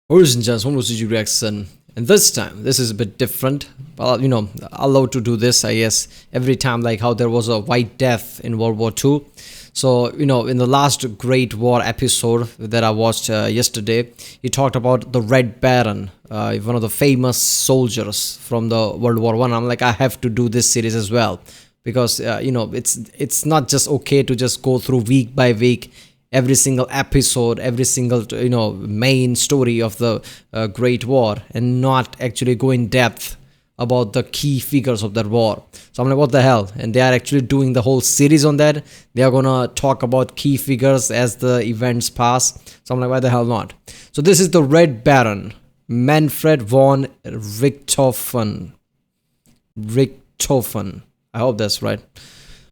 Ladies and gents, one was reaction, and this time this is a bit different. Well, allowed to do this, I guess, every time, like how there was a White Death in World War II. So, in the last Great War episode that I watched yesterday, he talked about the Red Baron, one of the famous soldiers from the World War I. I'm like, I have to do this series as well because it's not just okay to just go through week by week every single episode, every single main story of the Great War, and not actually go in depth about the key figures of that war. So I'm like, what the hell? And they are actually doing the whole series on that. They are gonna talk about key figures as the events pass. So I'm like, why the hell not? So this is the Red Baron, Manfred von Richthofen. Richthofen. I hope that's right.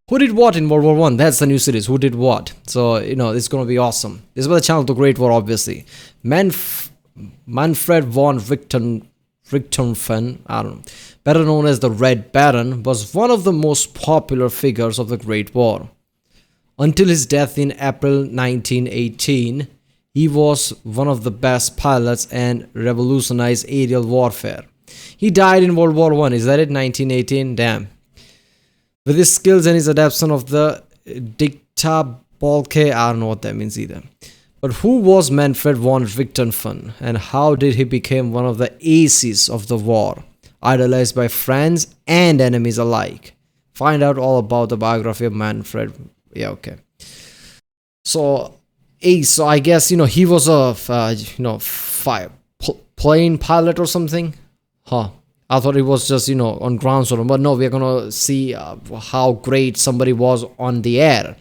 Who did what in World War One? That's the new series. Who did what? So, it's going to be awesome. This is about the channel of the Great War, obviously. Manfred von Richthofen, I don't know, better known as the Red Baron, was one of the most popular figures of the Great War. Until his death in April 1918, he was one of the best pilots and revolutionized aerial warfare. He died in World War One. Is that it? 1918? Damn. With his skills and his adaptation of the dictabolke, I don't know what that means either. But who was Manfred von Richthofen, and how did he become one of the aces of the war, idolized by friends and enemies alike? Find out all about the biography of Manfred. Yeah, okay. So I guess he was a plane pilot or something, huh? I thought it was just, on ground sort of, but no, we're gonna see how great somebody was on the air.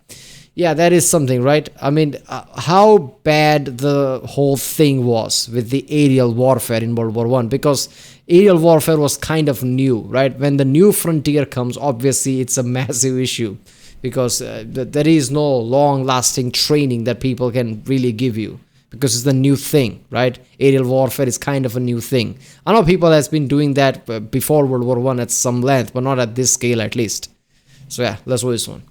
Yeah, that is something, right? I mean, how bad the whole thing was with the aerial warfare in World War One, because aerial warfare was kind of new, right? When the new frontier comes, obviously it's a massive issue, because there is no long-lasting training that people can really give you, because it's the new thing, right? Aerial warfare is kind of a new thing. I know people has been doing that before World War One at some length, but not at this scale at least. So yeah, let's watch this one.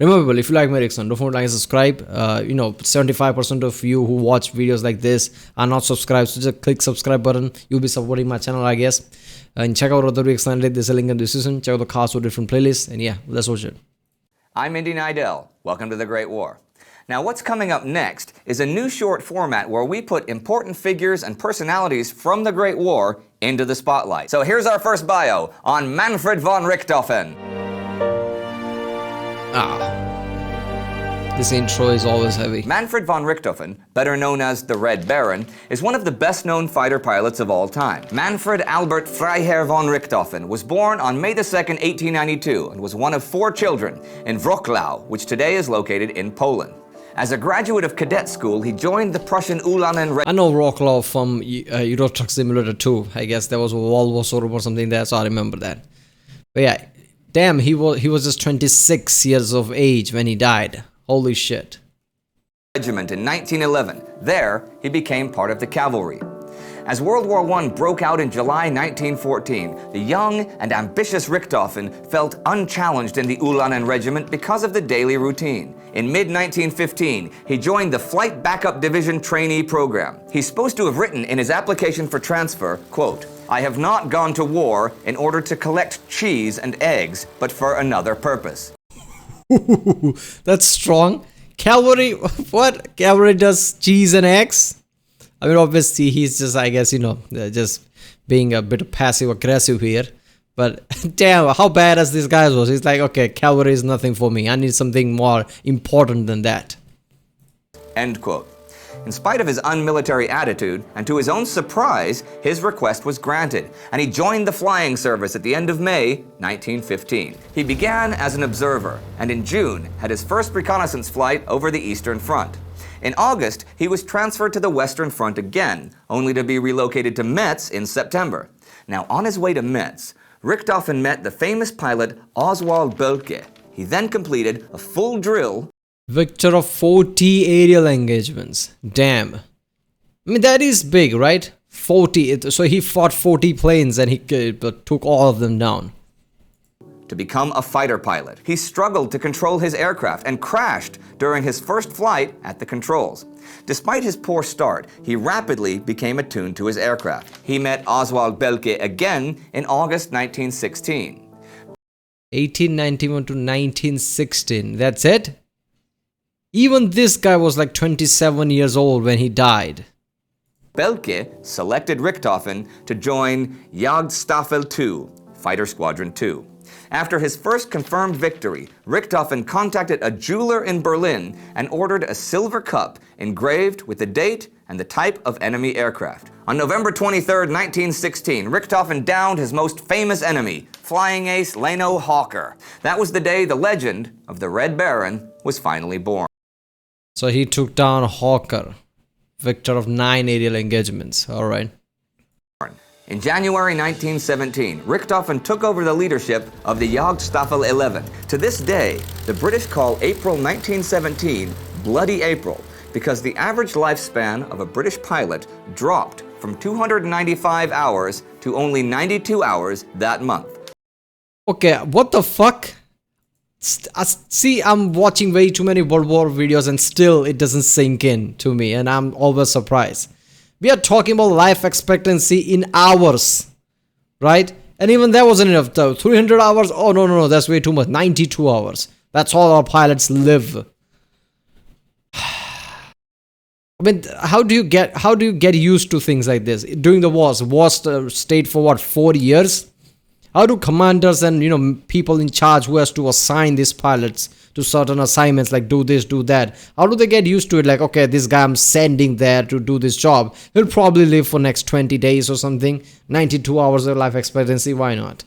Remember, if you like my reaction, don't forget to like and subscribe. 75% of you who watch videos like this are not subscribed, so just click subscribe button. You'll be supporting my channel, I guess. And check out other reactions. There's a link in the description. Check out the cast of different playlists, and yeah, let's watch it. I'm Indy Nidell. Welcome to the Great War. Now, what's coming up next is a new short format where we put important figures and personalities from the Great War into the spotlight. So here's our first bio on Manfred von Richthofen. This intro is always heavy. Manfred von Richthofen, better known as the Red Baron, is one of the best-known fighter pilots of all time. Manfred Albert Freiherr von Richthofen was born on May 2nd, 1892, and was one of 4 children in Wrocław, which today is located in Poland. As a graduate of cadet school, he joined the Prussian Ulanen Regiment. I know Wrocław from Euro Truck Simulator 2. I guess there was a Volvo showroom or something there, so I remember that. But yeah, damn, he was just 26 years of age when he died. Holy shit. Regiment in 1911. There, he became part of the cavalry. As World War I broke out in July 1914, the young and ambitious Richthofen felt unchallenged in the Ulanen Regiment because of the daily routine. In mid-1915, he joined the Flight Backup Division trainee program. He's supposed to have written in his application for transfer, quote, "I have not gone to war in order to collect cheese and eggs, but for another purpose." That's strong. Cavalry, what? Cavalry does cheese and eggs? I mean, obviously, he's just, I guess, just being a bit passive-aggressive here. But damn, how badass this guy was. He's like, okay, cavalry is nothing for me. I need something more important than that. End quote. In spite of his unmilitary attitude, and to his own surprise, his request was granted, and he joined the flying service at the end of May 1915. He began as an observer, and in June had his first reconnaissance flight over the Eastern Front. In August, he was transferred to the Western Front again, only to be relocated to Metz in September. Now, on his way to Metz, Richthofen met the famous pilot Oswald Boelcke. He then completed a full drill. Victor of 40 aerial engagements. Damn. I mean, that is big, right? 40. So he fought 40 planes and he took all of them down. to become a fighter pilot. He struggled to control his aircraft and crashed during his first flight at the controls. Despite his poor start, he rapidly became attuned to his aircraft. He met Oswald Belke again in August 1916. 1891 to 1916, that's it? Even this guy was like 27 years old when he died. Belke selected Richthofen to join Jagdstaffel II, Fighter Squadron 2. After his first confirmed victory, Richthofen contacted a jeweler in Berlin and ordered a silver cup engraved with the date and the type of enemy aircraft. On November 23, 1916, Richthofen downed his most famous enemy, flying ace Leno Hawker. That was the day the legend of the Red Baron was finally born. So he took down Hawker, victor of 9 aerial engagements. All right. In January 1917, Richthofen took over the leadership of the Jagdstaffel 11. To this day, the British call April 1917 Bloody April because the average lifespan of a British pilot dropped from 295 hours to only 92 hours that month. Okay, what the fuck? See, I'm watching way too many World War videos and still it doesn't sink in to me, and I'm always surprised. We are talking about life expectancy in hours, right? And even that wasn't enough though. 300 hours? Oh no, that's way too much. 92 hours. That's all our pilots live. I mean, how do you get used to things like this? During the wars stayed for what, 40 years? How do commanders and people in charge who has to assign these pilots to certain assignments, like do this, do that, how do they get used to it? Like, okay, this guy I'm sending there to do this job, he'll probably live for next 20 days or something. 92 hours of life expectancy, why not?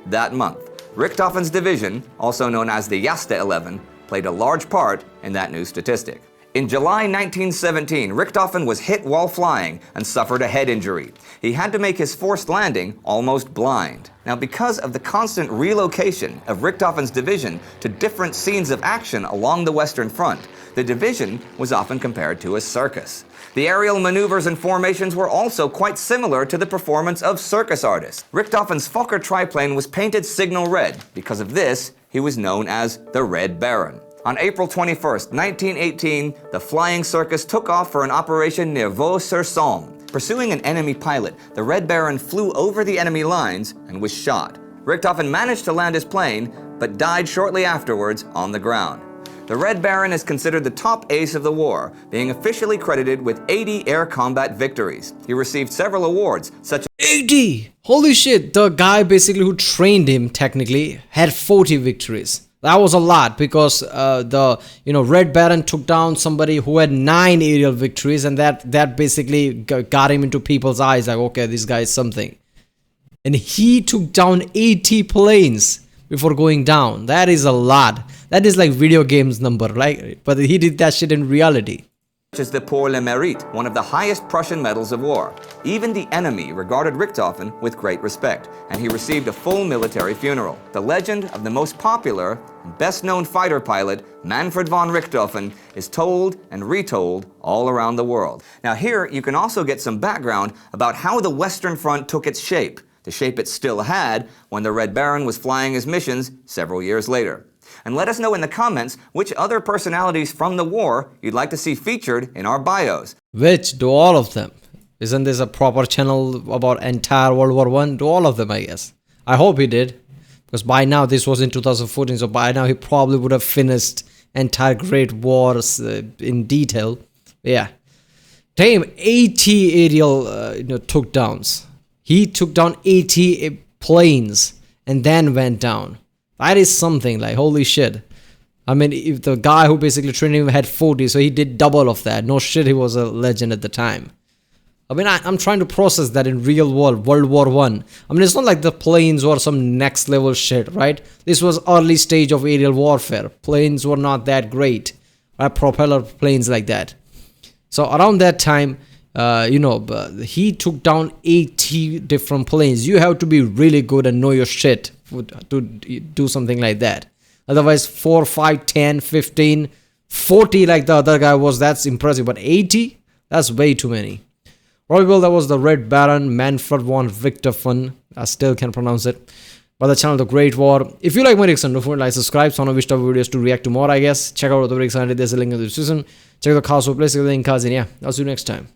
That month, Richthofen's division, also known as the Jasta 11, played a large part in that new statistic. In July 1917, Richthofen was hit while flying and suffered a head injury. He had to make his forced landing almost blind. Now, because of the constant relocation of Richthofen's division to different scenes of action along the Western Front, the division was often compared to a circus. The aerial maneuvers and formations were also quite similar to the performance of circus artists. Richthofen's Fokker triplane was painted signal red. Because of this, he was known as the Red Baron. On April 21, 1918, the flying circus took off for an operation near Vaux-sur-Somme. Pursuing an enemy pilot, the Red Baron flew over the enemy lines and was shot. Richthofen managed to land his plane, but died shortly afterwards on the ground. The Red Baron is considered the top ace of the war, being officially credited with 80 air combat victories. He received several awards, such as 80! Holy shit, the guy basically who trained him technically had 40 victories. That was a lot because the Red Baron took down somebody who had 9 aerial victories, and that basically got him into people's eyes, like, okay, this guy is something. And he took down 80 planes before going down. That is a lot. That is like video games number, right? But he did that shit in reality. Is the Pour le Mérite, one of the highest Prussian medals of war. Even the enemy regarded Richthofen with great respect, and he received a full military funeral. The legend of the most popular and best-known fighter pilot, Manfred von Richthofen, is told and retold all around the world. Now here you can also get some background about how the Western Front took its shape, the shape it still had when the Red Baron was flying his missions several years later. And let us know in the comments which other personalities from the war you'd like to see featured in our bios. Which? Do all of them? Isn't this a proper channel about entire World War I? Do all of them, I guess. I hope he did. Because by now, this was in 2014, so by now he probably would have finished entire Great Wars in detail. Yeah. Damn, 80 aerial took downs. He took down 80 planes and then went down. That is something, like, holy shit. I mean, if the guy who basically trained him had 40, so he did double of that. No shit, he was a legend at the time. I mean, I'm trying to process that in real world, World War I. I mean, it's not like the planes were some next level shit, right? This was early stage of aerial warfare. Planes were not that great. Right? Propeller planes like that. So around that time, he took down 80 different planes. You have to be really good and know your shit to do something like that. Otherwise 4, 5, 10, 15, 40 like the other guy was, that's impressive, but 80, that's way too many. Well, that was the Red Baron, Manfred von Richthofen. I still can't pronounce it. by the channel The Great War. If you like my reaction, don't forget to like, subscribe, so I know which type of videos to react to more, I guess. Check out the reaction, there's a link in the description. Check the cast for place, link cards, and yeah, I'll see you next time.